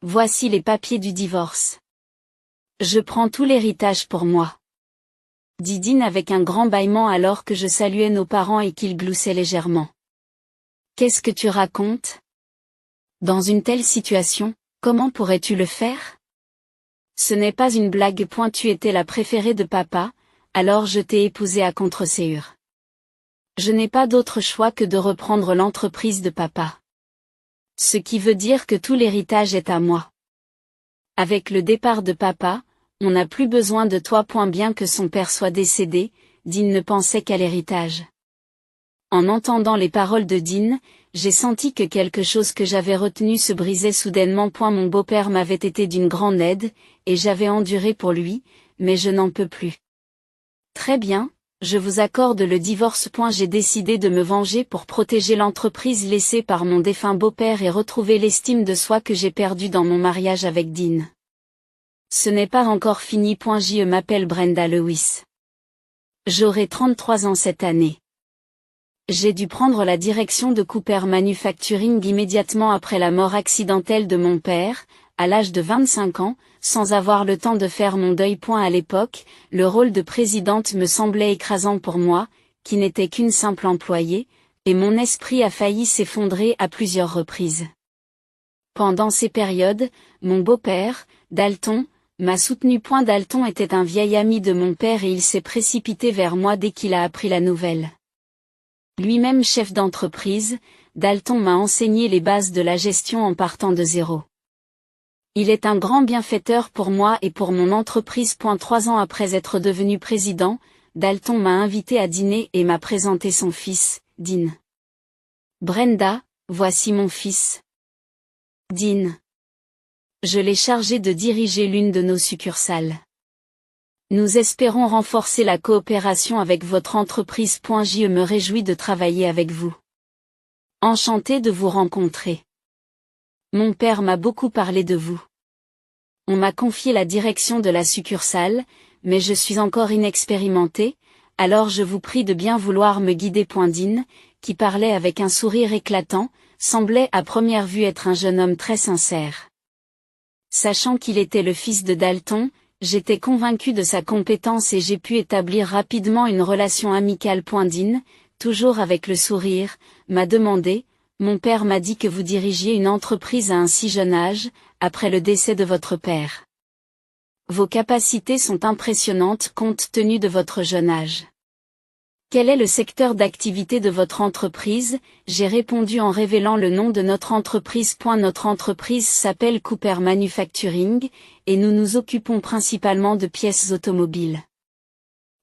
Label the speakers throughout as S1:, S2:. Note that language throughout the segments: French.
S1: Voici les papiers du divorce. Je prends tout l'héritage pour moi. Dit Dean avec un grand bâillement alors que je saluais nos parents et qu'ils gloussaient légèrement. Qu'est-ce que tu racontes? Dans une telle situation, comment pourrais-tu le faire? Ce n'est pas une blague. Tu étais la préférée de papa, alors je t'ai épousée à contre-séure. Je n'ai pas d'autre choix que de reprendre l'entreprise de papa. Ce qui veut dire que tout l'héritage est à moi. Avec le départ de papa, on n'a plus besoin de toi. Bien que son père soit décédé, Dean ne pensait qu'à l'héritage. En entendant les paroles de Dean, j'ai senti que quelque chose que j'avais retenu se brisait soudainement. Mon beau-père m'avait été d'une grande aide, et j'avais enduré pour lui, mais je n'en peux plus. Très bien, je vous accorde le divorce. J'ai décidé de me venger pour protéger l'entreprise laissée par mon défunt beau-père et retrouver l'estime de soi que j'ai perdue dans mon mariage avec Dean. Ce n'est pas encore fini. Je m'appelle Brenda Lewis. J'aurai 33 ans cette année. J'ai dû prendre la direction de Cooper Manufacturing immédiatement après la mort accidentelle de mon père, à l'âge de 25 ans, sans avoir le temps de faire mon deuil. À l'époque, le rôle de présidente me semblait écrasant pour moi, qui n'étais qu'une simple employée, et mon esprit a failli s'effondrer à plusieurs reprises. Pendant ces périodes, mon beau-père, Dalton, m'a soutenu. Dalton était un vieil ami de mon père et il s'est précipité vers moi dès qu'il a appris la nouvelle. Lui-même chef d'entreprise, Dalton m'a enseigné les bases de la gestion en partant de zéro. Il est un grand bienfaiteur pour moi et pour mon entreprise. 3 ans après être devenu président, Dalton m'a invité à dîner et m'a présenté son fils, Dean. Brenda, voici mon fils. Dean. Je l'ai chargé de diriger l'une de nos succursales. Nous espérons renforcer la coopération avec votre entreprise. Je me réjouis de travailler avec vous. Enchanté de vous rencontrer. Mon père m'a beaucoup parlé de vous. On m'a confié la direction de la succursale, mais je suis encore inexpérimenté, alors je vous prie de bien vouloir me guider. Dean, qui parlait avec un sourire éclatant, semblait à première vue être un jeune homme très sincère. Sachant qu'il était le fils de Dalton, j'étais convaincu de sa compétence et j'ai pu établir rapidement une relation amicale. Dean, toujours avec le sourire, m'a demandé, mon père m'a dit que vous dirigiez une entreprise à un si jeune âge, après le décès de votre père. Vos capacités sont impressionnantes compte tenu de votre jeune âge. Quel est le secteur d'activité de votre entreprise? J'ai répondu en révélant le nom de notre entreprise. Notre entreprise s'appelle Cooper Manufacturing, et nous nous occupons principalement de pièces automobiles.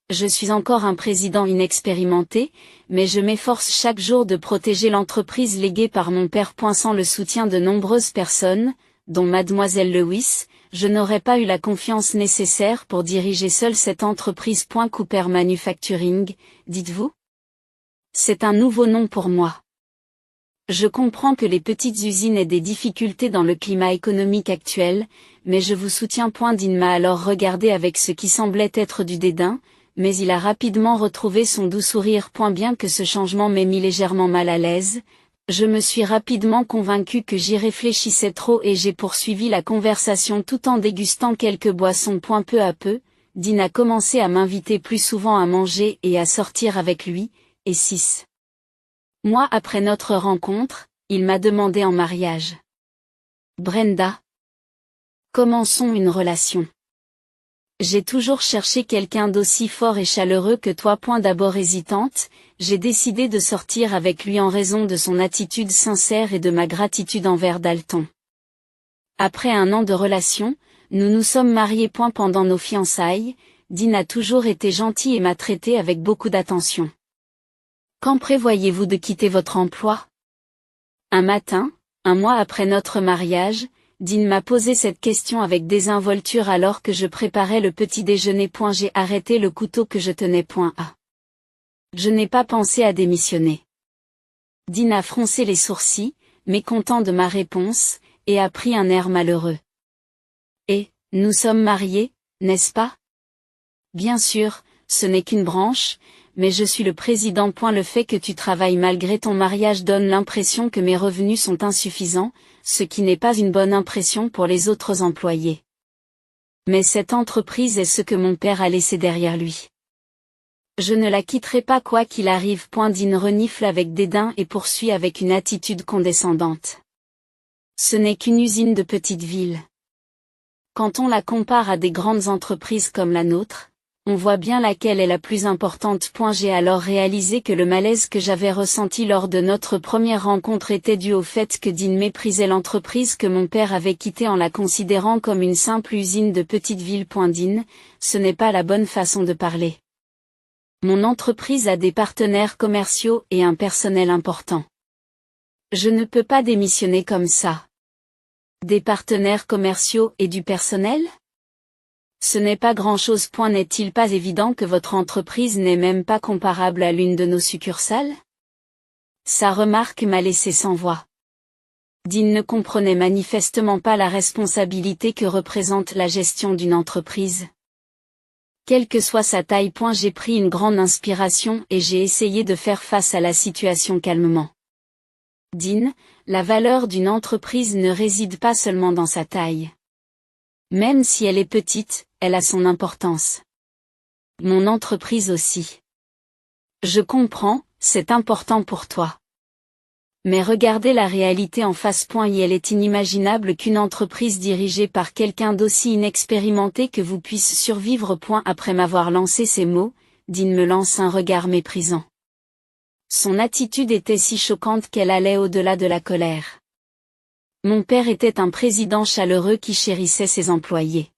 S1: Je suis encore un président inexpérimenté, mais je m'efforce chaque jour de protéger l'entreprise léguée par mon père. Sans le soutien de nombreuses personnes, dont Mademoiselle Lewis, je n'aurais pas eu la confiance nécessaire pour diriger seule cette entreprise. Cooper Manufacturing, dites-vous? C'est un nouveau nom pour moi. Je comprends que les petites usines aient des difficultés dans le climat économique actuel, mais je vous soutiens. Dean m'a alors regardé avec ce qui semblait être du dédain, mais il a rapidement retrouvé son doux sourire. Bien que ce changement m'ait mis légèrement mal à l'aise, je me suis rapidement convaincu que j'y réfléchissais trop et j'ai poursuivi la conversation tout en dégustant quelques boissons. Peu à peu, Dean a commencé à m'inviter plus souvent à manger et à sortir avec lui, et 6 mois après notre rencontre, il m'a demandé en mariage. Brenda. Commençons une relation. J'ai toujours cherché quelqu'un d'aussi fort et chaleureux que toi. D'abord hésitante, j'ai décidé de sortir avec lui en raison de son attitude sincère et de ma gratitude envers Dalton. Après 1 an de relation, nous nous sommes mariés. Pendant nos fiançailles, Dean a toujours été gentil et m'a traité avec beaucoup d'attention. Quand prévoyez-vous de quitter votre emploi? Un matin, 1 mois après notre mariage, Dean m'a posé cette question avec désinvolture alors que je préparais le petit déjeuner. J'ai arrêté le couteau que je tenais. Je n'ai pas pensé à démissionner. Dean a froncé les sourcils, mécontent de ma réponse, et a pris un air malheureux. Et, nous sommes mariés, n'est-ce pas? Bien sûr, ce n'est qu'une branche, mais je suis le président. Le fait que tu travailles malgré ton mariage donne l'impression que mes revenus sont insuffisants, ce qui n'est pas une bonne impression pour les autres employés. Mais cette entreprise est ce que mon père a laissé derrière lui. Je ne la quitterai pas quoi qu'il arrive. Dean renifle avec dédain et poursuit avec une attitude condescendante. Ce n'est qu'une usine de petite ville. Quand on la compare à des grandes entreprises comme la nôtre, on voit bien laquelle est la plus importante. J'ai alors réalisé que le malaise que j'avais ressenti lors de notre première rencontre était dû au fait que Dean méprisait l'entreprise que mon père avait quittée en la considérant comme une simple usine de petite ville. Dean, ce n'est pas la bonne façon de parler. Mon entreprise a des partenaires commerciaux et un personnel important. Je ne peux pas démissionner comme ça. Des partenaires commerciaux et du personnel ? Ce n'est pas grand-chose. N'est-il pas évident que votre entreprise n'est même pas comparable à l'une de nos succursales ? Sa remarque m'a laissé sans voix. Dean ne comprenait manifestement pas la responsabilité que représente la gestion d'une entreprise. Quelle que soit sa taille. J'ai pris une grande inspiration et j'ai essayé de faire face à la situation calmement. Dean, la valeur d'une entreprise ne réside pas seulement dans sa taille. Même si elle est petite, elle a son importance. Mon entreprise aussi. Je comprends, c'est important pour toi. Mais regardez la réalité en face. Il est inimaginable qu'une entreprise dirigée par quelqu'un d'aussi inexpérimenté que vous puisse survivre. Après m'avoir lancé ces mots, Dean me lance un regard méprisant. Son attitude était si choquante qu'elle allait au-delà de la colère. Mon père était un président chaleureux qui chérissait ses employés.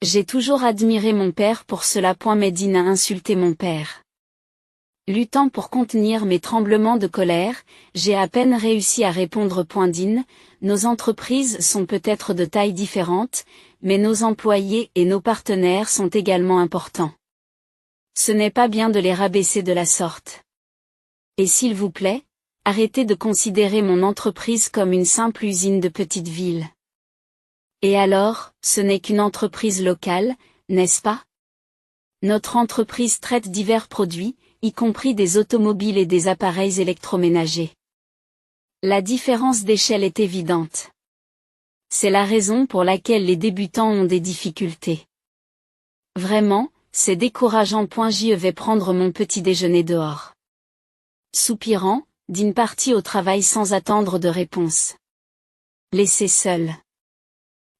S1: J'ai toujours admiré mon père pour cela. Mais Dean a insulté mon père. Luttant pour contenir mes tremblements de colère, j'ai à peine réussi à répondre. Dean, nos entreprises sont peut-être de tailles différentes, mais nos employés et nos partenaires sont également importants. Ce n'est pas bien de les rabaisser de la sorte. Et s'il vous plaît, arrêtez de considérer mon entreprise comme une simple usine de petite ville. Et alors, ce n'est qu'une entreprise locale, n'est-ce pas ? Notre entreprise traite divers produits, y compris des automobiles et des appareils électroménagers. La différence d'échelle est évidente. C'est la raison pour laquelle les débutants ont des difficultés. Vraiment, c'est décourageant. Je vais prendre mon petit déjeuner dehors. Soupirant, Dean partit au travail sans attendre de réponse. Laissé seul.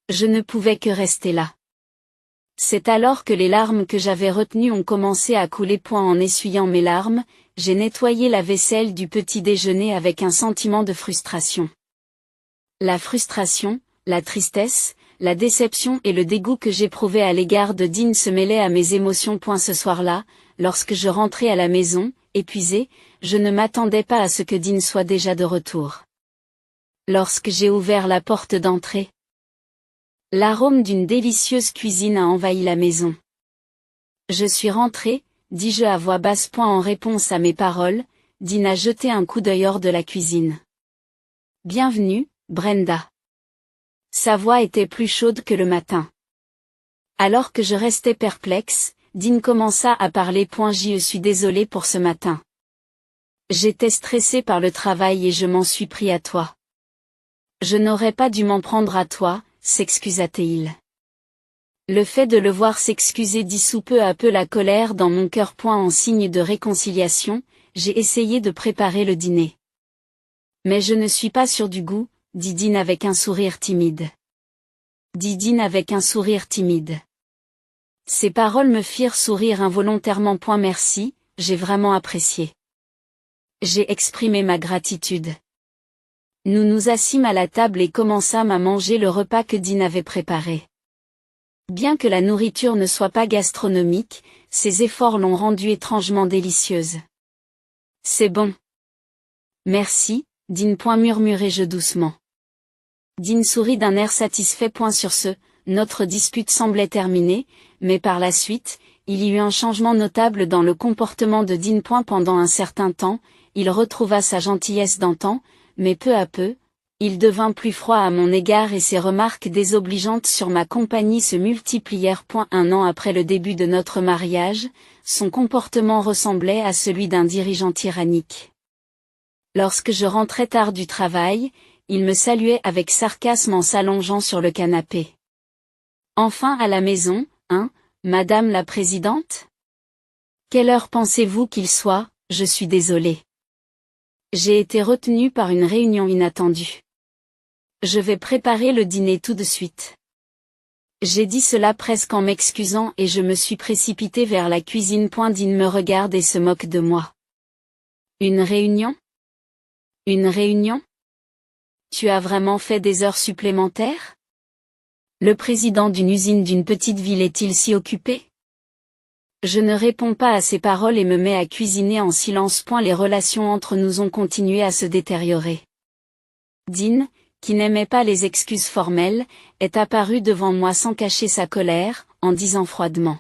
S1: Je ne pouvais que rester là. C'est alors que les larmes que j'avais retenues ont commencé à couler. En essuyant mes larmes, j'ai nettoyé la vaisselle du petit déjeuner avec un sentiment de frustration. La frustration, la tristesse, la déception et le dégoût que j'éprouvais à l'égard de Dean se mêlaient à mes émotions. Ce soir-là, lorsque je rentrais à la maison, épuisé, je ne m'attendais pas à ce que Dean soit déjà de retour. Lorsque j'ai ouvert la porte d'entrée, l'arôme d'une délicieuse cuisine a envahi la maison. Je suis rentré, dis-je à voix basse. En réponse à mes paroles, Dean a jeté un coup d'œil hors de la cuisine. Bienvenue, Brenda. Sa voix était plus chaude que le matin. Alors que je restais perplexe, Dean commença à parler. Je suis désolé pour ce matin. J'étais stressé par le travail et je m'en suis pris à toi. Je n'aurais pas dû m'en prendre à toi, s'excusa-t-il. Le fait de le voir s'excuser dissout peu à peu la colère dans mon cœur. En signe de réconciliation, j'ai essayé de préparer le dîner. Mais je ne suis pas sûr du goût, dit Dean avec un sourire timide. Ces paroles me firent sourire involontairement. Merci, j'ai vraiment apprécié. J'ai exprimé ma gratitude. Nous nous assîmes à la table et commençâmes à manger le repas que Dean avait préparé. Bien que la nourriture ne soit pas gastronomique, ses efforts l'ont rendue étrangement délicieuse. C'est bon. Merci, Dean. Murmurai-je doucement. Dean sourit d'un air satisfait. Sur ce, notre dispute semblait terminée, mais par la suite, il y eut un changement notable dans le comportement de Dean. Pendant un certain temps, il retrouva sa gentillesse d'antan, mais peu à peu, il devint plus froid à mon égard et ses remarques désobligeantes sur ma compagnie se multiplièrent. 1 an après le début de notre mariage, son comportement ressemblait à celui d'un dirigeant tyrannique. Lorsque je rentrais tard du travail, il me saluait avec sarcasme en s'allongeant sur le canapé. Enfin à la maison, hein, Madame la Présidente? Quelle heure pensez-vous qu'il soit? Je suis désolée. J'ai été retenue par une réunion inattendue. Je vais préparer le dîner tout de suite. J'ai dit cela presque en m'excusant et je me suis précipitée vers la cuisine. Dean me regarde et se moque de moi. Une réunion? Une réunion? Tu as vraiment fait des heures supplémentaires? Le président d'une usine d'une petite ville est-il si occupé? Je ne réponds pas à ces paroles et me mets à cuisiner en silence. Les relations entre nous ont continué à se détériorer. Dean, qui n'aimait pas les excuses formelles, est apparu devant moi sans cacher sa colère, en disant froidement.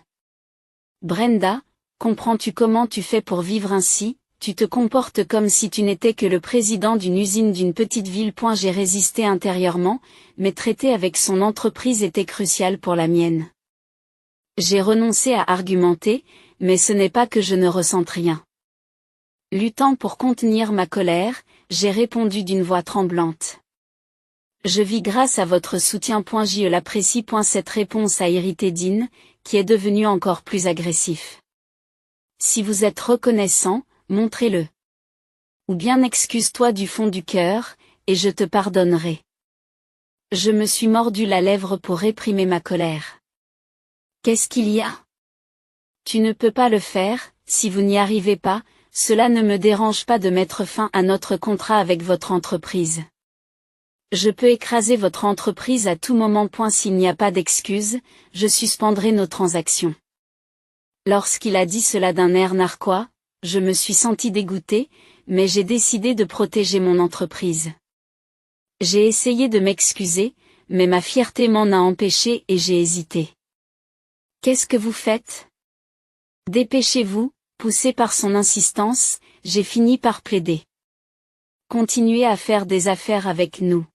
S1: Brenda, comprends-tu comment tu fais pour vivre ainsi? Tu te comportes comme si tu n'étais que le président d'une usine d'une petite ville. J'ai résisté intérieurement, mais traiter avec son entreprise était crucial pour la mienne. J'ai renoncé à argumenter, mais ce n'est pas que je ne ressente rien. Luttant pour contenir ma colère, j'ai répondu d'une voix tremblante. Je vis grâce à votre soutien. Je l'apprécie. Cette réponse a irrité Dean, qui est devenu encore plus agressif. Si vous êtes reconnaissant, montrez-le. Ou bien excuse-toi du fond du cœur, et je te pardonnerai. Je me suis mordu la lèvre pour réprimer ma colère. Qu'est-ce qu'il y a? Tu ne peux pas le faire, si vous n'y arrivez pas, cela ne me dérange pas de mettre fin à notre contrat avec votre entreprise. Je peux écraser votre entreprise à tout moment. S'il n'y a pas d'excuse, je suspendrai nos transactions. Lorsqu'il a dit cela d'un air narquois, je me suis senti dégoûté, mais j'ai décidé de protéger mon entreprise. J'ai essayé de m'excuser, mais ma fierté m'en a empêché et j'ai hésité. Qu'est-ce que vous faites? Dépêchez-vous, poussé par son insistance, j'ai fini par plaider. Continuez à faire des affaires avec nous.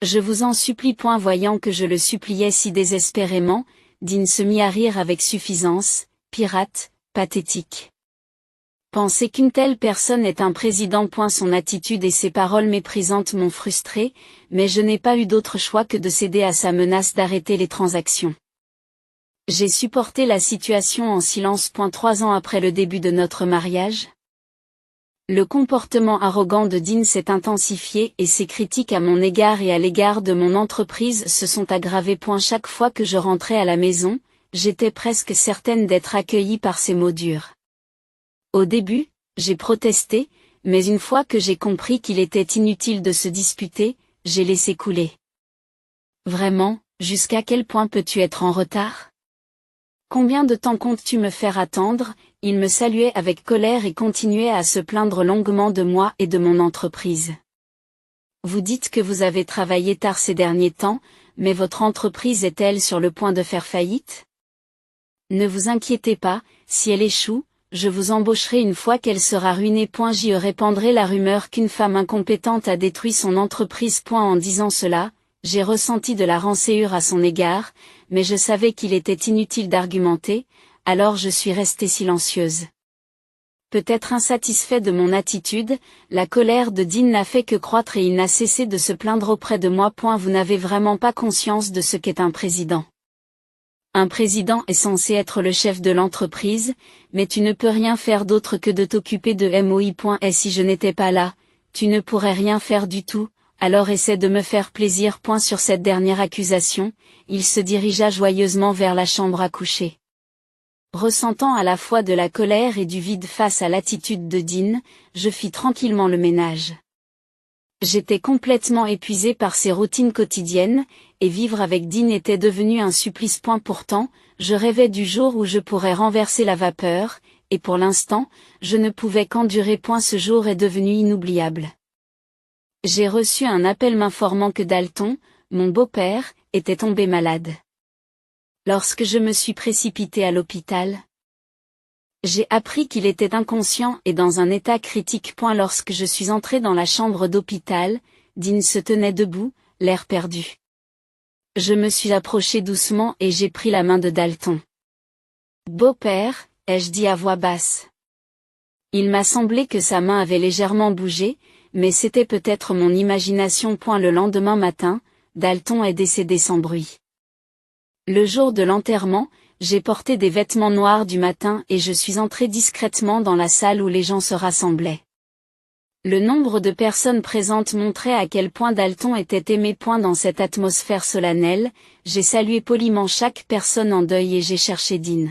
S1: Je vous en supplie. Voyant que je le suppliais si désespérément, Dean se mit à rire avec suffisance, pirate, pathétique. Penser qu'une telle personne est un président. Son attitude et ses paroles méprisantes m'ont frustré, mais je n'ai pas eu d'autre choix que de céder à sa menace d'arrêter les transactions. J'ai supporté la situation en silence. 3 ans après le début de notre mariage. Le comportement arrogant de Dean s'est intensifié et ses critiques à mon égard et à l'égard de mon entreprise se sont aggravées. Chaque fois que je rentrais à la maison, j'étais presque certaine d'être accueillie par ses mots durs. Au début, j'ai protesté, mais une fois que j'ai compris qu'il était inutile de se disputer, j'ai laissé couler. Vraiment, jusqu'à quel point peux-tu être en retard? Combien de temps comptes-tu me faire attendre? Il me saluait avec colère et continuait à se plaindre longuement de moi et de mon entreprise. Vous dites que vous avez travaillé tard ces derniers temps, mais votre entreprise est-elle sur le point de faire faillite? Ne vous inquiétez pas, si elle échoue, je vous embaucherai une fois qu'elle sera ruinée. J'y répandrai la rumeur qu'une femme incompétente a détruit son entreprise. En disant cela, j'ai ressenti de la rancœur à son égard, mais je savais qu'il était inutile d'argumenter, alors je suis restée silencieuse. Peut-être insatisfait de mon attitude, la colère de Dean n'a fait que croître et il n'a cessé de se plaindre auprès de moi. Vous n'avez vraiment pas conscience de ce qu'est un président. Un président est censé être le chef de l'entreprise, mais tu ne peux rien faire d'autre que de t'occuper de moi. Et si je n'étais pas là, tu ne pourrais rien faire du tout, alors essaie de me faire plaisir. Sur cette dernière accusation, il se dirigea joyeusement vers la chambre à coucher. Ressentant à la fois de la colère et du vide face à l'attitude de Dean, je fis tranquillement le ménage. J'étais complètement épuisée par ces routines quotidiennes, et vivre avec Dean était devenu un supplice. Pourtant, je rêvais du jour où je pourrais renverser la vapeur, et pour l'instant, je ne pouvais qu'endurer. Ce jour est devenu inoubliable. J'ai reçu un appel m'informant que Dalton, mon beau-père, était tombé malade. Lorsque je me suis précipitée à l'hôpital, j'ai appris qu'il était inconscient et dans un état critique. Lorsque je suis entrée dans la chambre d'hôpital, Dean se tenait debout, l'air perdu. Je me suis approchée doucement et j'ai pris la main de Dalton. Beau-père, ai-je dit à voix basse. Il m'a semblé que sa main avait légèrement bougé, mais c'était peut-être mon imagination. Le lendemain matin, Dalton est décédé sans bruit. Le jour de l'enterrement, j'ai porté des vêtements noirs du matin et je suis entré discrètement dans la salle où les gens se rassemblaient. Le nombre de personnes présentes montrait à quel point Dalton était aimé. Dans cette atmosphère solennelle, j'ai salué poliment chaque personne en deuil et j'ai cherché Dean.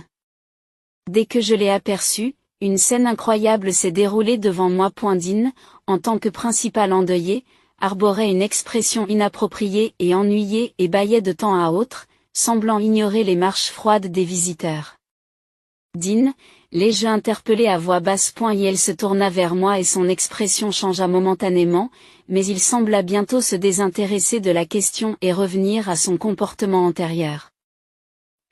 S1: Dès que je l'ai aperçu, une scène incroyable s'est déroulée devant moi. Dean, en tant que principal endeuillé, arborait une expression inappropriée et ennuyée et bâillait de temps à autre, semblant ignorer les marches froides des visiteurs. Dean, l'ai-je interpellé à voix basse. Et elle se tourna vers moi et son expression changea momentanément, mais il sembla bientôt se désintéresser de la question et revenir à son comportement antérieur.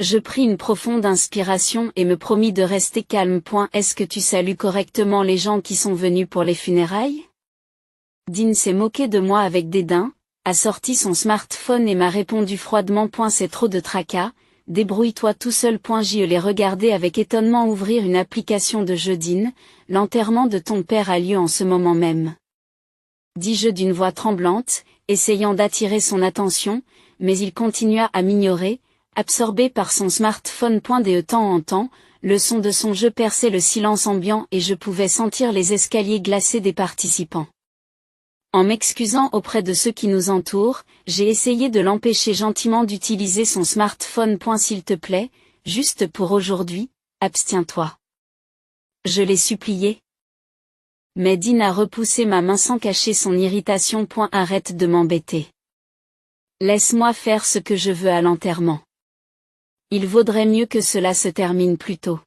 S1: Je pris une profonde inspiration et me promis de rester calme. Est-ce que tu salues correctement les gens qui sont venus pour les funérailles? Dean s'est moqué de moi avec dédain, a sorti son smartphone et m'a répondu froidement. C'est trop de tracas, débrouille-toi tout seul. Je l'ai regardé avec étonnement ouvrir une application de jeu. Dean, l'enterrement de ton père a lieu en ce moment même. Dis-je d'une voix tremblante, essayant d'attirer son attention, mais il continua à m'ignorer, absorbé par son smartphone. De temps en temps, le son de son jeu perçait le silence ambiant et je pouvais sentir les escaliers glacés des participants. En m'excusant auprès de ceux qui nous entourent, j'ai essayé de l'empêcher gentiment d'utiliser son smartphone. S'il te plaît, juste pour aujourd'hui, abstiens-toi. Je l'ai supplié. Mais Dean a repoussé ma main sans cacher son irritation. Arrête de m'embêter. Laisse-moi faire ce que je veux à l'enterrement. Il vaudrait mieux que cela se termine plus tôt.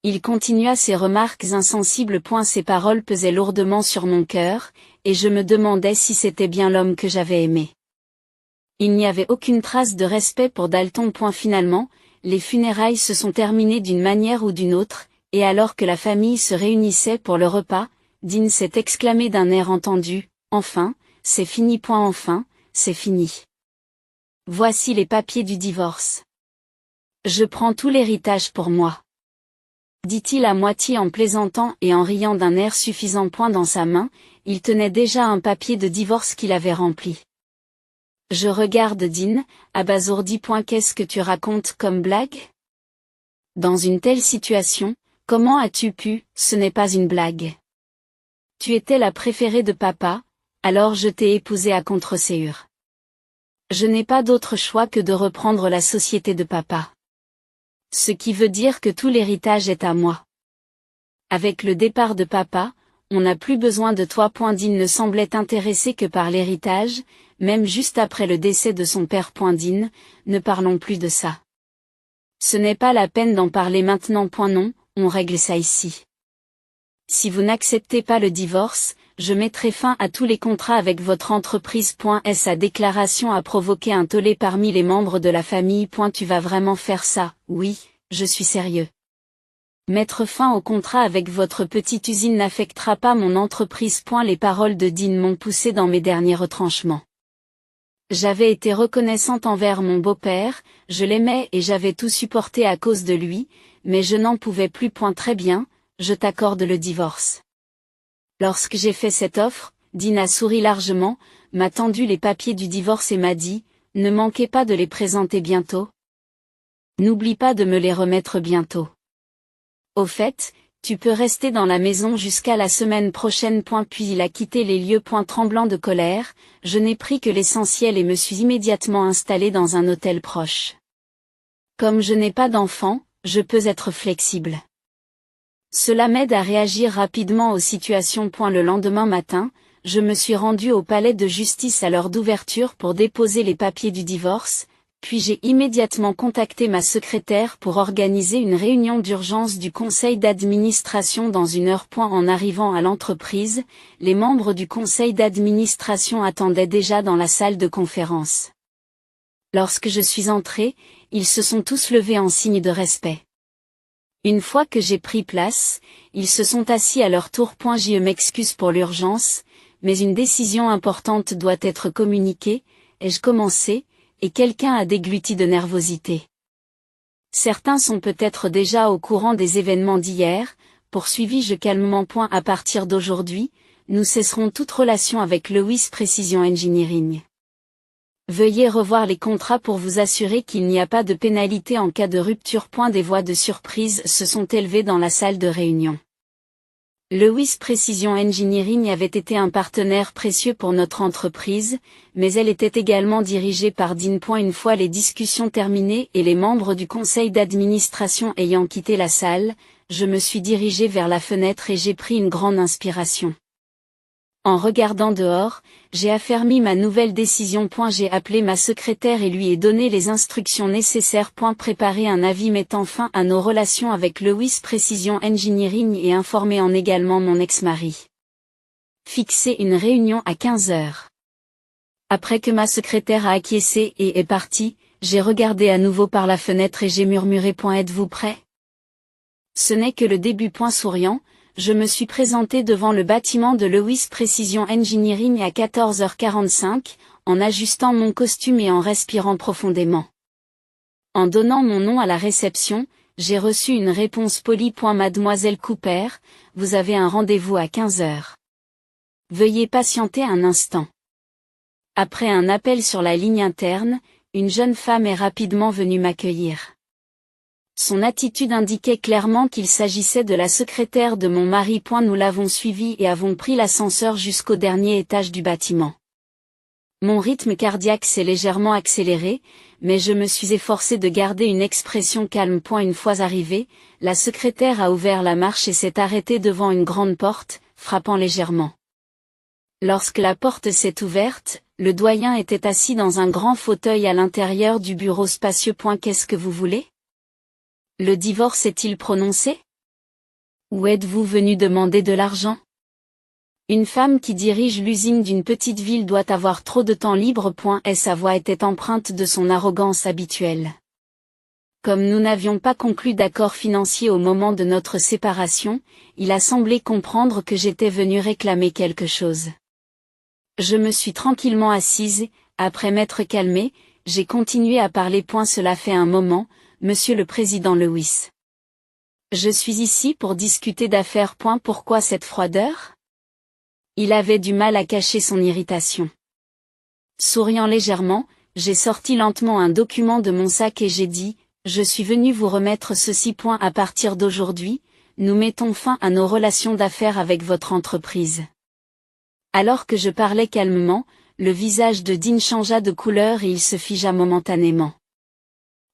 S1: Il continua ses remarques insensibles. Ces paroles pesaient lourdement sur mon cœur, et je me demandais si c'était bien l'homme que j'avais aimé. Il n'y avait aucune trace de respect pour Dalton. Finalement, les funérailles se sont terminées d'une manière ou d'une autre, et alors que la famille se réunissait pour le repas, Dean s'est exclamé d'un air entendu, « Enfin, c'est fini. Enfin, c'est fini. Voici les papiers du divorce. Je prends tout l'héritage pour moi. » Dit-il à moitié en plaisantant et en riant d'un air suffisant. Dans sa main, il tenait déjà un papier de divorce qu'il avait rempli. Je regarde Dean, abasourdi. Qu'est-ce que tu racontes comme blague? Dans une telle situation, comment as-tu pu? Ce n'est pas une blague. Tu étais la préférée de papa, alors je t'ai épousée à contre-séure. Je n'ai pas d'autre choix que de reprendre la société de papa. Ce qui veut dire que tout l'héritage est à moi. Avec le départ de papa, on n'a plus besoin de toi. Dean ne semblait intéressé que par l'héritage, même juste après le décès de son père. Dean, ne parlons plus de ça. Ce n'est pas la peine d'en parler maintenant. Non, on règle ça ici. Si vous n'acceptez pas le divorce, je mettrai fin à tous les contrats avec votre entreprise. Sa déclaration a provoqué un tollé parmi les membres de la famille. Tu vas vraiment faire ça? Oui, je suis sérieux. Mettre fin au contrat avec votre petite usine n'affectera pas mon entreprise. Les paroles de Dean m'ont poussé dans mes derniers retranchements. J'avais été reconnaissante envers mon beau-père, je l'aimais et j'avais tout supporté à cause de lui, mais je n'en pouvais plus. Très bien, je t'accorde le divorce. Lorsque j'ai fait cette offre, Dean a souri largement, m'a tendu les papiers du divorce et m'a dit, ne manquez pas de les présenter bientôt. N'oublie pas de me les remettre bientôt. Au fait, tu peux rester dans la maison jusqu'à la semaine prochaine. Puis il a quitté les lieux. Tremblant de colère, je n'ai pris que l'essentiel et me suis immédiatement installé dans un hôtel proche. Comme je n'ai pas d'enfant, je peux être flexible. Cela m'aide à réagir rapidement aux situations. Le lendemain matin, je me suis rendu au palais de justice à l'heure d'ouverture pour déposer les papiers du divorce, puis j'ai immédiatement contacté ma secrétaire pour organiser une réunion d'urgence du conseil d'administration dans 1 heure. En arrivant à l'entreprise, les membres du conseil d'administration attendaient déjà dans la salle de conférence. Lorsque je suis entré, ils se sont tous levés en signe de respect. Une fois que j'ai pris place, ils se sont assis à leur tour. Je m'excuse pour l'urgence, mais une décision importante doit être communiquée, ai-je commencé, et quelqu'un a dégluti de nervosité. Certains sont peut-être déjà au courant des événements d'hier, poursuivis-je calmement. À partir d'aujourd'hui, nous cesserons toute relation avec Lewis Precision Engineering. Veuillez revoir les contrats pour vous assurer qu'il n'y a pas de pénalité en cas de rupture. Des voix de surprise se sont élevées dans la salle de réunion. Lewis Precision Engineering avait été un partenaire précieux pour notre entreprise, mais elle était également dirigée par Dean. Une fois les discussions terminées et les membres du conseil d'administration ayant quitté la salle, je me suis dirigé vers la fenêtre et j'ai pris une grande inspiration. En regardant dehors, j'ai affermi ma nouvelle décision. J'ai appelé ma secrétaire et lui ai donné les instructions nécessaires. Préparer un avis mettant fin à nos relations avec Lewis Precision Engineering et informer également mon ex-mari. Fixer une réunion à 15 heures. Après que ma secrétaire a acquiescé et est partie, j'ai regardé à nouveau par la fenêtre et j'ai murmuré. Êtes-vous prêt? Ce n'est que le début. Souriant, je me suis présenté devant le bâtiment de Lewis Precision Engineering à 14h45, en ajustant mon costume et en respirant profondément. En donnant mon nom à la réception, j'ai reçu une réponse polie. Mademoiselle Cooper, vous avez un rendez-vous à 15h. Veuillez patienter un instant. Après un appel sur la ligne interne, une jeune femme est rapidement venue m'accueillir. Son attitude indiquait clairement qu'il s'agissait de la secrétaire de mon mari. Nous l'avons suivie et avons pris l'ascenseur jusqu'au dernier étage du bâtiment. Mon rythme cardiaque s'est légèrement accéléré, mais je me suis efforcé de garder une expression calme. Une fois arrivée, la secrétaire a ouvert la marche et s'est arrêtée devant une grande porte, frappant légèrement. Lorsque la porte s'est ouverte, le doyen était assis dans un grand fauteuil à l'intérieur du bureau spacieux. Qu'est-ce que vous voulez? Le divorce est-il prononcé? Ou êtes-vous venu demander de l'argent? Une femme qui dirige l'usine d'une petite ville doit avoir trop de temps libre. Et sa voix était empreinte de son arrogance habituelle. Comme nous n'avions pas conclu d'accord financier au moment de notre séparation, il a semblé comprendre que j'étais venu réclamer quelque chose. Je me suis tranquillement assise, après m'être calmée, j'ai continué à parler. Cela fait un moment, Monsieur le Président Lewis. Je suis ici pour discuter d'affaires. Pourquoi cette froideur? Il avait du mal à cacher son irritation. Souriant légèrement, j'ai sorti lentement un document de mon sac et j'ai dit, je suis venu vous remettre ceci. À partir d'aujourd'hui, nous mettons fin à nos relations d'affaires avec votre entreprise. Alors que je parlais calmement, le visage de Dean changea de couleur et il se figea momentanément.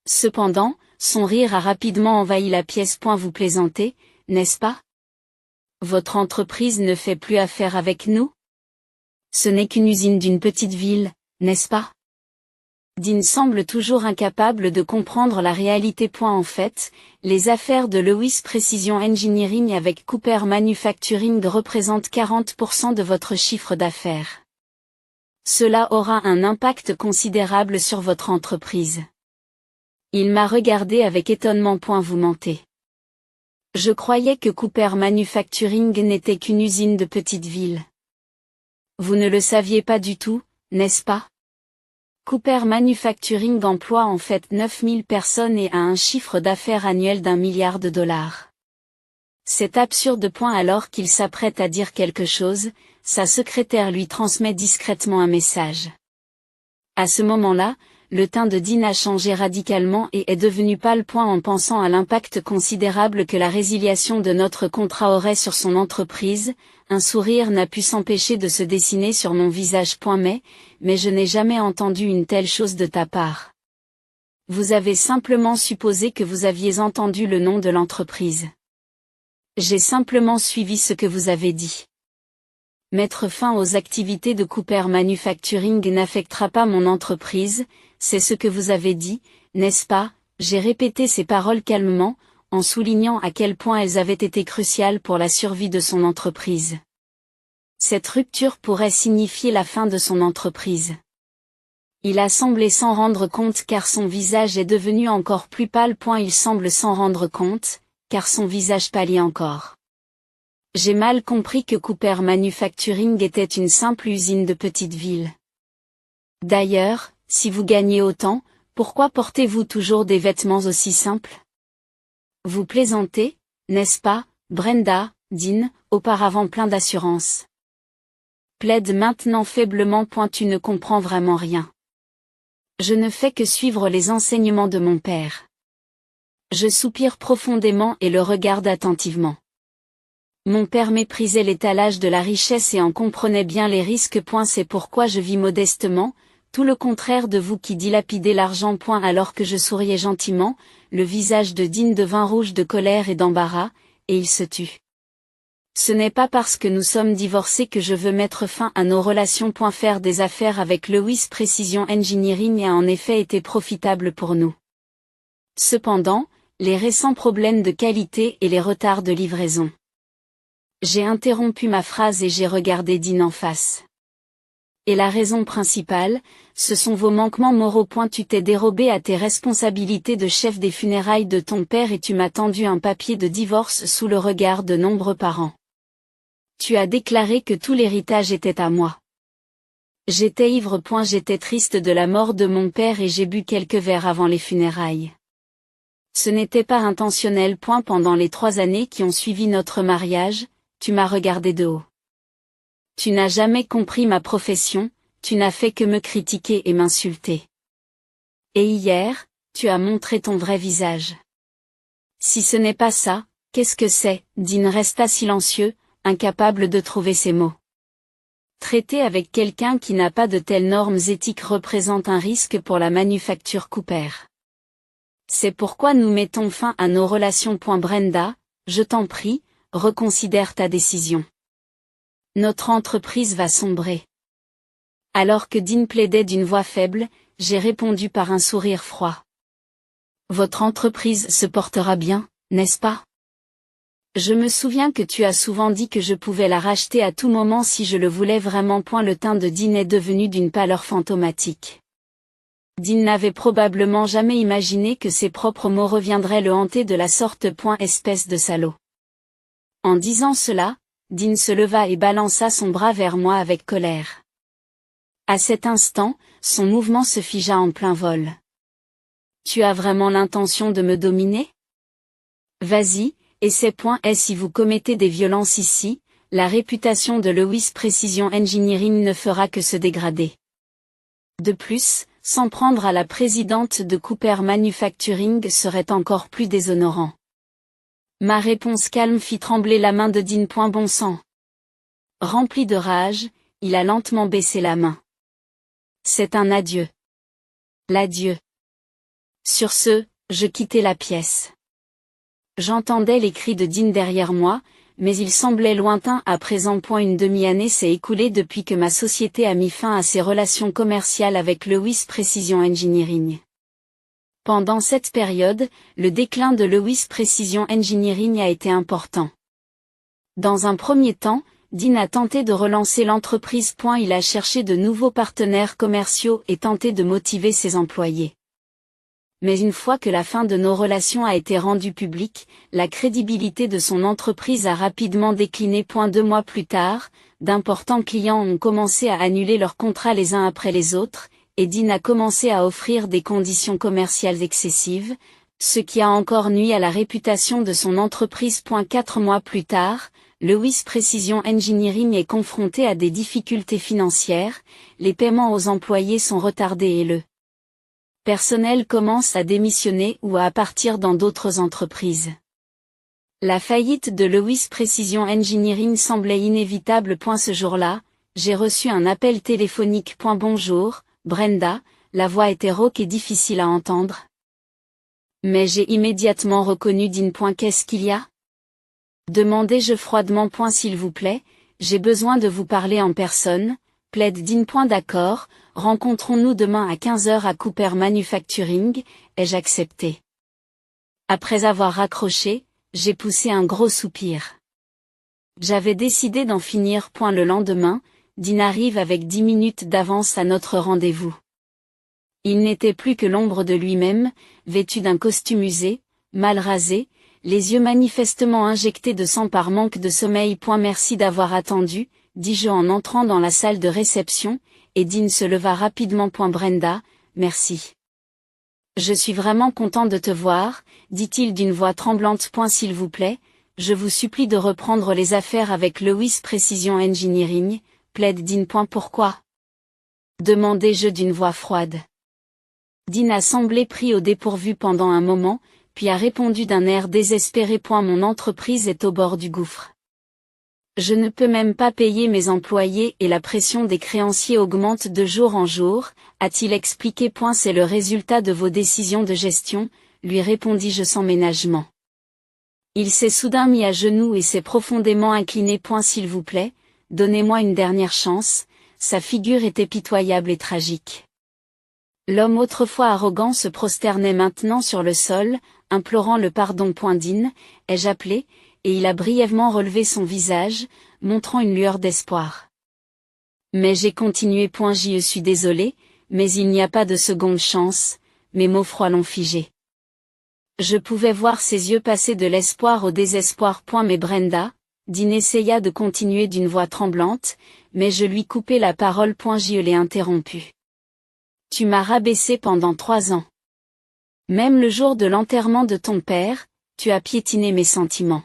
S1: Cependant, son rire a rapidement envahi la pièce. Vous plaisantez, n'est-ce pas? Votre entreprise ne fait plus affaire avec nous? Ce n'est qu'une usine d'une petite ville, n'est-ce pas? Dean semble toujours incapable de comprendre la réalité. En fait, les affaires de Lewis Precision Engineering avec Cooper Manufacturing représentent 40% de votre chiffre d'affaires. Cela aura un impact considérable sur votre entreprise. Il m'a regardé avec étonnement. Vous mentez. Je croyais que Cooper Manufacturing n'était qu'une usine de petite ville. Vous ne le saviez pas du tout, n'est-ce pas? Cooper Manufacturing emploie en fait 9000 personnes et a un chiffre d'affaires annuel d'1 milliard de dollars. C'est absurde. Alors qu'il s'apprête à dire quelque chose, sa secrétaire lui transmet discrètement un message. À ce moment-là, le teint de Dean a changé radicalement et est devenu pâle. En pensant à l'impact considérable que la résiliation de notre contrat aurait sur son entreprise, un sourire n'a pu s'empêcher de se dessiner sur mon visage. Mais je n'ai jamais entendu une telle chose de ta part. Vous avez simplement supposé que vous aviez entendu le nom de l'entreprise. J'ai simplement suivi ce que vous avez dit. Mettre fin aux activités de Cooper Manufacturing n'affectera pas mon entreprise, c'est ce que vous avez dit, n'est-ce pas? J'ai répété ces paroles calmement, en soulignant à quel point elles avaient été cruciales pour la survie de son entreprise. Cette rupture pourrait signifier la fin de son entreprise. Il a semblé s'en rendre compte car son visage est devenu encore plus pâle. Il semble s'en rendre compte, car son visage pâlit encore. J'ai mal compris que Cooper Manufacturing était une simple usine de petite ville. D'ailleurs, si vous gagnez autant, pourquoi portez-vous toujours des vêtements aussi simples? Vous plaisantez, n'est-ce pas, Brenda? Dean, auparavant plein d'assurance. Plaide maintenant faiblement. Tu ne comprends vraiment rien. Je ne fais que suivre les enseignements de mon père. Je soupire profondément et le regarde attentivement. Mon père méprisait l'étalage de la richesse et en comprenait bien les risques. C'est pourquoi je vis modestement, tout le contraire de vous qui dilapidez l'argent. Alors que je souriais gentiment, le visage de Dean devint rouge de colère et d'embarras, et il se tut. Ce n'est pas parce que nous sommes divorcés que je veux mettre fin à nos relations. Faire des affaires avec Lewis Precision Engineering a en effet été profitable pour nous. Cependant, les récents problèmes de qualité et les retards de livraison. J'ai interrompu ma phrase et j'ai regardé Dean en face. Et la raison principale, ce sont vos manquements moraux. Tu t'es dérobé à tes responsabilités de chef des funérailles de ton père et tu m'as tendu un papier de divorce sous le regard de nombreux parents. Tu as déclaré que tout l'héritage était à moi. J'étais ivre. J'étais triste de la mort de mon père et j'ai bu quelques verres avant les funérailles. Ce n'était pas intentionnel. Pendant les 3 années qui ont suivi notre mariage, tu m'as regardé de haut. Tu n'as jamais compris ma profession, tu n'as fait que me critiquer et m'insulter. Et hier, tu as montré ton vrai visage. Si ce n'est pas ça, qu'est-ce que c'est? Dean resta silencieux, incapable de trouver ses mots. Traiter avec quelqu'un qui n'a pas de telles normes éthiques représente un risque pour la manufacture Cooper. C'est pourquoi nous mettons fin à nos relations. Brenda, je t'en prie, reconsidère ta décision. Notre entreprise va sombrer. Alors que Dean plaidait d'une voix faible, j'ai répondu par un sourire froid. Votre entreprise se portera bien, n'est-ce pas? Je me souviens que tu as souvent dit que je pouvais la racheter à tout moment si je le voulais vraiment. Le teint de Dean est devenu d'une pâleur fantomatique. Dean n'avait probablement jamais imaginé que ses propres mots reviendraient le hanter de la sorte. Espèce de salaud. En disant cela, Dean se leva et balança son bras vers moi avec colère. À cet instant, son mouvement se figea en plein vol. Tu as vraiment l'intention de me dominer? Vas-y, essaie. Et si vous commettez des violences ici, la réputation de Lewis Precision Engineering ne fera que se dégrader. De plus, s'en prendre à la présidente de Cooper Manufacturing serait encore plus déshonorant. Ma réponse calme fit trembler la main de Dean. Bon sang. Rempli de rage, il a lentement baissé la main. C'est un adieu. L'adieu. Sur ce, je quittai la pièce. J'entendais les cris de Dean derrière moi, mais ils semblaient lointains à présent. Une demi-année s'est écoulée depuis que ma société a mis fin à ses relations commerciales avec Lewis Precision Engineering. Pendant cette période, le déclin de Lewis Precision Engineering a été important. Dans un premier temps, Dean a tenté de relancer l'entreprise. Il a cherché de nouveaux partenaires commerciaux et tenté de motiver ses employés. Mais une fois que la fin de nos relations a été rendue publique, la crédibilité de son entreprise a rapidement décliné. 2 mois plus tard, d'importants clients ont commencé à annuler leurs contrats les uns après les autres, et Dean a commencé à offrir des conditions commerciales excessives, ce qui a encore nui à la réputation de son entreprise. 4 mois plus tard, Lewis Precision Engineering est confronté à des difficultés financières, les paiements aux employés sont retardés et le personnel commence à démissionner ou à partir dans d'autres entreprises. La faillite de Lewis Precision Engineering semblait inévitable. Ce jour-là, j'ai reçu un appel téléphonique. Bonjour, Brenda, la voix était rauque et difficile à entendre. Mais j'ai immédiatement reconnu Dean. Qu'est-ce qu'il y a? Demandai-je froidement. S'il vous plaît, j'ai besoin de vous parler en personne, plaide Dean. D'accord, rencontrons-nous demain à 15h à Cooper Manufacturing, ai-je accepté. Après avoir raccroché, j'ai poussé un gros soupir. J'avais décidé d'en finir. Le lendemain, Dean arrive avec 10 minutes d'avance à notre rendez-vous. Il n'était plus que l'ombre de lui-même, vêtu d'un costume usé, mal rasé, les yeux manifestement injectés de sang par manque de sommeil. Merci d'avoir attendu, dis-je en entrant dans la salle de réception, et Dean se leva rapidement. Brenda, merci. Je suis vraiment content de te voir, dit-il d'une voix tremblante. S'il vous plaît, je vous supplie de reprendre les affaires avec Lewis Precision Engineering, plaide Dean. Pourquoi? Demandai-je d'une voix froide. Dean a semblé pris au dépourvu pendant un moment, puis a répondu d'un air désespéré. Mon entreprise est au bord du gouffre. Je ne peux même pas payer mes employés et la pression des créanciers augmente de jour en jour, a-t-il expliqué. C'est le résultat de vos décisions de gestion, lui répondis-je sans ménagement. Il s'est soudain mis à genoux et s'est profondément incliné. S'il vous plaît, donnez-moi une dernière chance, sa figure était pitoyable et tragique. L'homme autrefois arrogant se prosternait maintenant sur le sol, implorant le pardon. Dean, ai-je appelé, et il a brièvement relevé son visage, montrant une lueur d'espoir. Mais j'ai continué. Je suis désolé, mais il n'y a pas de seconde chance, mes mots froids l'ont figé. Je pouvais voir ses yeux passer de l'espoir au désespoir. Mais Brenda, Dean essaya de continuer d'une voix tremblante, mais je lui coupai la parole. Je l'ai interrompu. Tu m'as rabaissé pendant 3 ans. Même le jour de l'enterrement de ton père, tu as piétiné mes sentiments.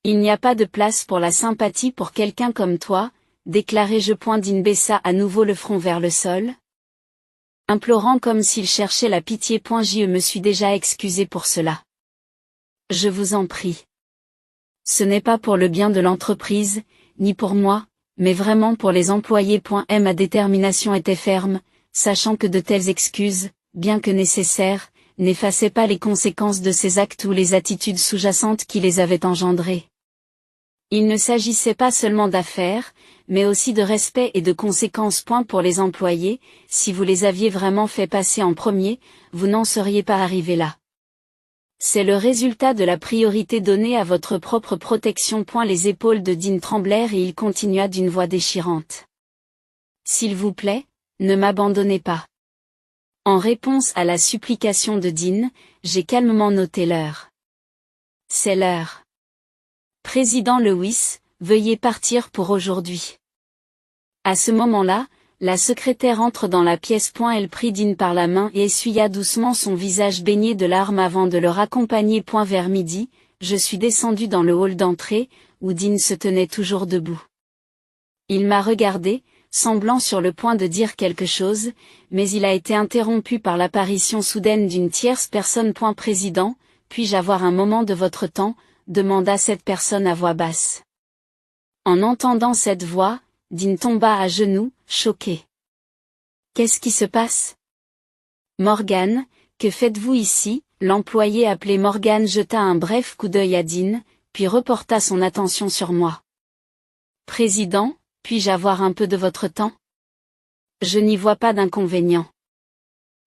S1: Il n'y a pas de place pour la sympathie pour quelqu'un comme toi, déclarai-je. Dean baissa à nouveau le front vers le sol, implorant comme s'il cherchait la pitié. Je me suis déjà excusé pour cela. Je vous en prie. Ce n'est pas pour le bien de l'entreprise, ni pour moi, mais vraiment pour les employés. Ma détermination était ferme, sachant que de telles excuses, bien que nécessaires, n'effaçaient pas les conséquences de ces actes ou les attitudes sous-jacentes qui les avaient engendrés. Il ne s'agissait pas seulement d'affaires, mais aussi de respect et de conséquences. Pour les employés, si vous les aviez vraiment fait passer en premier, vous n'en seriez pas arrivé là. C'est le résultat de la priorité donnée à votre propre protection. Les épaules de Dean tremblèrent et il continua d'une voix déchirante. S'il vous plaît, ne m'abandonnez pas. En réponse à la supplication de Dean, j'ai calmement noté l'heure. C'est l'heure. Président Lewis, veuillez partir pour aujourd'hui. À ce moment-là, la secrétaire entre dans la pièce. Elle prit Dean par la main et essuya doucement son visage baigné de larmes avant de le raccompagner. Vers midi, je suis descendu dans le hall d'entrée, où Dean se tenait toujours debout. Il m'a regardé, semblant sur le point de dire quelque chose, mais il a été interrompu par l'apparition soudaine d'une tierce personne. Président, puis-je avoir un moment de votre temps, demanda cette personne à voix basse. En entendant cette voix, Dean tomba à genoux, choqué. Qu'est-ce qui se passe? Morgan, que faites-vous ici? L'employé appelé Morgan jeta un bref coup d'œil à Dean, puis reporta son attention sur moi. Président, puis-je avoir un peu de votre temps? Je n'y vois pas d'inconvénient.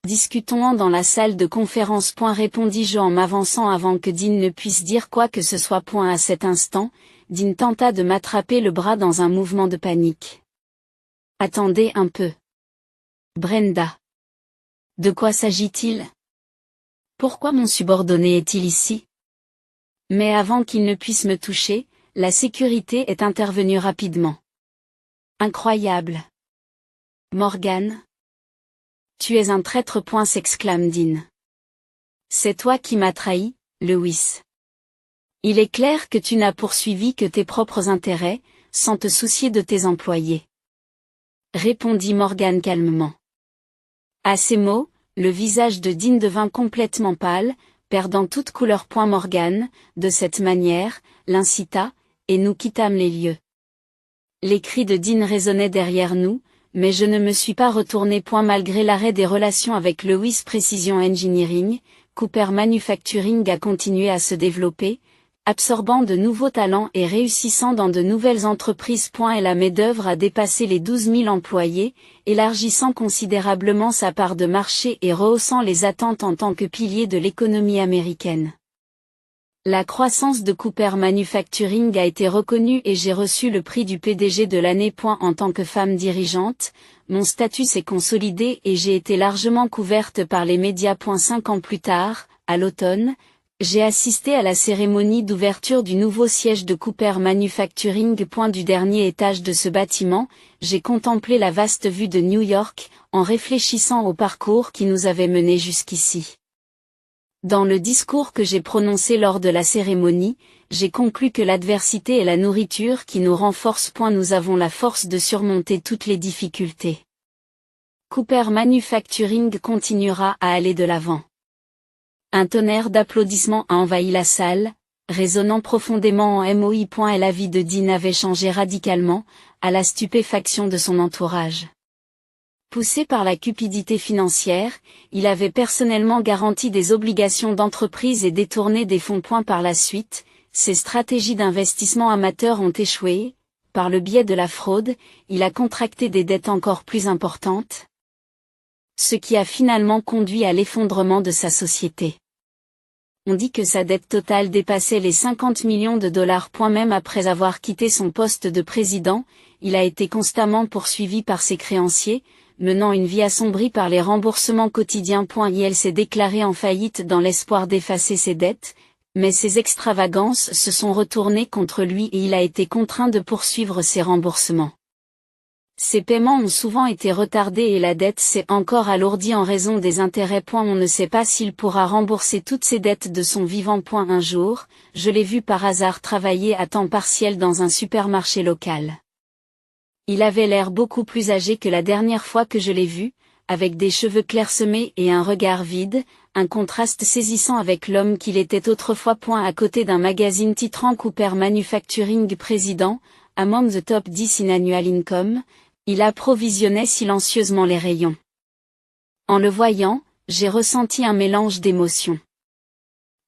S1: Discutons-en dans la salle de conférence. Répondis-je en m'avançant avant que Dean ne puisse dire quoi que ce soit. À cet instant, Dean tenta de m'attraper le bras dans un mouvement de panique. Attendez un peu. Brenda. De quoi s'agit-il? Pourquoi mon subordonné est-il ici? Mais avant qu'il ne puisse me toucher, la sécurité est intervenue rapidement. Incroyable. Morgan. Tu es un traître. S'exclame Dean. C'est toi qui m'as trahi, Lewis. Il est clair que tu n'as poursuivi que tes propres intérêts, sans te soucier de tes employés. Répondit Morgan calmement. À ces mots, le visage de Dean devint complètement pâle, perdant toute couleur. Morgan, de cette manière, l'incita, et nous quittâmes les lieux. Les cris de Dean résonnaient derrière nous, mais je ne me suis pas retourné. Malgré l'arrêt des relations avec Lewis Precision Engineering, Cooper Manufacturing a continué à se développer, absorbant de nouveaux talents et réussissant dans de nouvelles entreprises. Et la main-d'œuvre a dépassé les 12 000 employés, élargissant considérablement sa part de marché et rehaussant les attentes en tant que pilier de l'économie américaine. La croissance de Cooper Manufacturing a été reconnue et j'ai reçu le prix du PDG de l'année. En tant que femme dirigeante, mon statut s'est consolidé et j'ai été largement couverte par les médias. 5 ans plus tard, à l'automne, j'ai assisté à la cérémonie d'ouverture du nouveau siège de Cooper Manufacturing. Du dernier étage de ce bâtiment, j'ai contemplé la vaste vue de New York, en réfléchissant au parcours qui nous avait menés jusqu'ici. Dans le discours que j'ai prononcé lors de la cérémonie, j'ai conclu que l'adversité est la nourriture qui nous renforce. Nous avons la force de surmonter toutes les difficultés. Cooper Manufacturing continuera à aller de l'avant. Un tonnerre d'applaudissements a envahi la salle, résonnant profondément en MOI. La vie de Dean avait changé radicalement, à la stupéfaction de son entourage. Poussé par la cupidité financière, il avait personnellement garanti des obligations d'entreprise et détourné des fonds. Par la suite, ses stratégies d'investissement amateurs ont échoué. Par le biais de la fraude, il a contracté des dettes encore plus importantes, ce qui a finalement conduit à l'effondrement de sa société. On dit que sa dette totale dépassait les 50 millions de dollars. Même après avoir quitté son poste de président, il a été constamment poursuivi par ses créanciers, menant une vie assombrie par les remboursements quotidiens. Il s'est déclaré en faillite dans l'espoir d'effacer ses dettes, mais ses extravagances se sont retournées contre lui et il a été contraint de poursuivre ses remboursements. Ses paiements ont souvent été retardés et la dette s'est encore alourdie en raison des intérêts. On ne sait pas s'il pourra rembourser toutes ses dettes de son vivant. Un jour, je l'ai vu par hasard travailler à temps partiel dans un supermarché local. Il avait l'air beaucoup plus âgé que la dernière fois que je l'ai vu, avec des cheveux clairsemés et un regard vide, un contraste saisissant avec l'homme qu'il était autrefois. À côté d'un magazine titrant Cooper Manufacturing Président, Among the Top 10 in Annual Income, il approvisionnait silencieusement les rayons. En le voyant, j'ai ressenti un mélange d'émotions.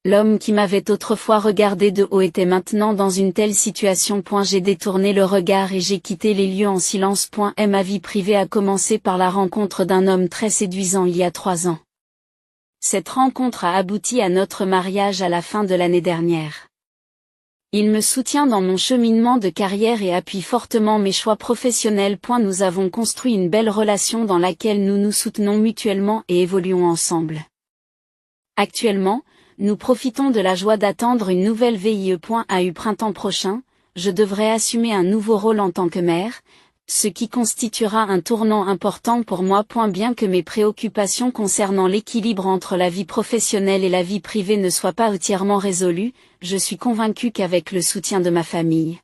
S1: L'homme qui m'avait autrefois regardé de haut était maintenant dans une telle situation. J'ai détourné le regard et j'ai quitté les lieux en silence. Ma vie privée a commencé par la rencontre d'un homme très séduisant il y a 3 ans. Cette rencontre a abouti à notre mariage à la fin de l'année dernière. Il me soutient dans mon cheminement de carrière et appuie fortement mes choix professionnels. Nous avons construit une belle relation dans laquelle nous nous soutenons mutuellement et évoluons ensemble. Actuellement, nous profitons de la joie d'attendre une nouvelle VIE. Printemps prochain, je devrais assumer un nouveau rôle en tant que mère, ce qui constituera un tournant important pour moi. Bien que mes préoccupations concernant l'équilibre entre la vie professionnelle et la vie privée ne soient pas entièrement résolues, je suis convaincue qu'avec le soutien de ma famille,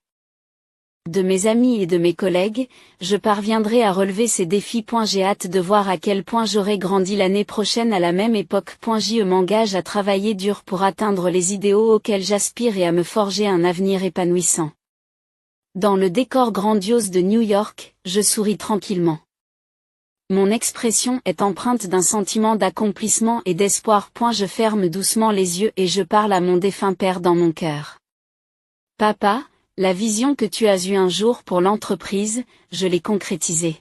S1: de mes amis et de mes collègues, je parviendrai à relever ces défis. J'ai hâte de voir à quel point j'aurai grandi l'année prochaine à la même époque. Je m'engage à travailler dur pour atteindre les idéaux auxquels j'aspire et à me forger un avenir épanouissant. Dans le décor grandiose de New York, je souris tranquillement. Mon expression est empreinte d'un sentiment d'accomplissement et d'espoir. Je ferme doucement les yeux et je parle à mon défunt père dans mon cœur. Papa, la vision que tu as eue un jour pour l'entreprise, je l'ai concrétisée.